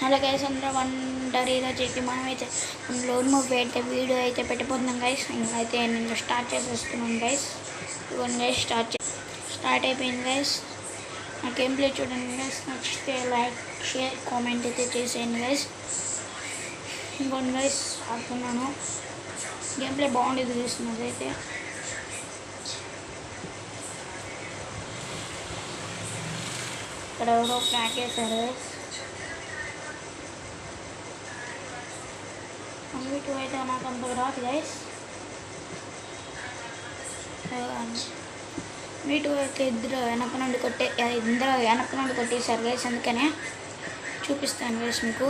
Hello guys, అందరూ wonder ఈరోజు అయితే మనమైతే లోన్ మూవీ అయితే వీడియో అయితే పెట్టబోతున్నాం గైస్. అయితే నేను స్టార్ట్ చేసేస్తున్నాను గైస్. ఇవన్నీ గైస్ స్టార్ట్ అయిపోయింది గైస్. నా గేమ్ ప్లే చూడండి గైస్. నచ్చితే లైక్ షేర్ కామెంట్ అయితే చేసేయండి గైస్. ఇంకొన్ని గైస్ ఆడుతున్నాను. గేమ్ ప్లే బాగుండేది చూస్తున్నది అయితే. ఇక్కడ ఎవరో ప్యాక్ చేశారు గైస్. వీటి అయితే నాకు అంత రాదు గైస్. వీటి అయితే ఇద్దరు వెనక నుండి కొట్టేశారు గైస్. అందుకనే చూపిస్తాను గైస్ మీకు.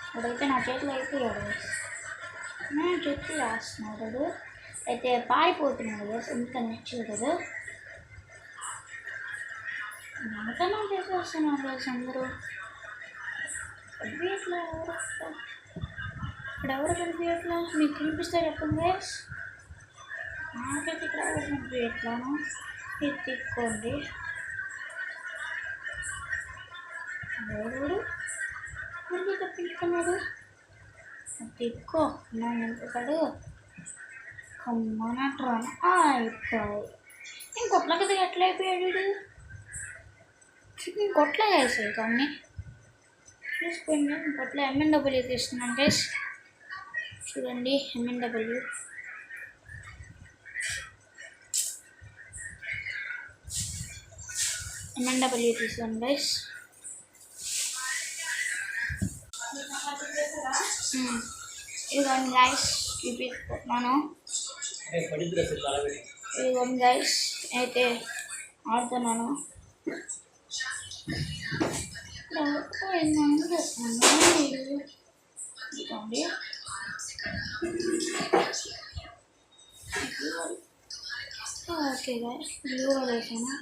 ఇప్పుడైతే నా చేతిలో అయిపోయాడు గైస్. నేను చేతులు రాస్తున్నాడు అయితే పారిపోతున్నాడు గైస్. ఎందుకని చూడదు మనకన్నా చేసేస్తున్నాడు గైస్. అందరూ కనిపించట్లా. ఇక్కడ ఎవరు కనిపించట్లా? మీకు కనిపిస్తారు చెప్పండి గైస్. నాకైతే ఇక్కడ ఎవరు కనిపించట్లాను. ఇది తిక్కోండి. ఎవరు మనకి తప్పించుకున్నాడు? తిక్కో నేను ఎంతకాడు కమ్మనట్రాను అయిపోయి. నేను కొట్ల కదా ఎట్లా అయిపోయాడు? కొట్ల చేసాయి కానీ చూసుకోండి. కొట్ల MNW తీస్తున్నాను గైస్. చూడండి MNW. తీసాను గైస్. ఇదిగోండి గైస్ చూపిస్తున్నాను. ఇదిగోండి గైస్ అయితే ఆడుతున్నాను. ఇదిగోండి ఓకే గైస్. బ్లూ వేసాను.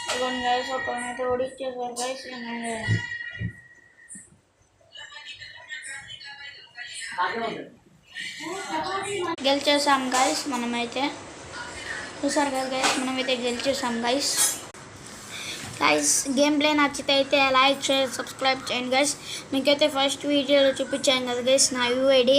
ఇదిగోండి గైస్ ఒకనైతే ఓడిచ్చేసారు గైస్. గెలిచేసాం గైస్. మనమైతే చూసారు కదా గైస్, మనమైతే గెలిచేసాం గైస్. గేమ్ ప్లే నచ్చితే అయితే లైక్ షేర్ సబ్స్క్రైబ్ చేయండి గైస్. మీకైతే ఫస్ట్ వీడియోలో చూపించాను కదా గైస్ నా UID.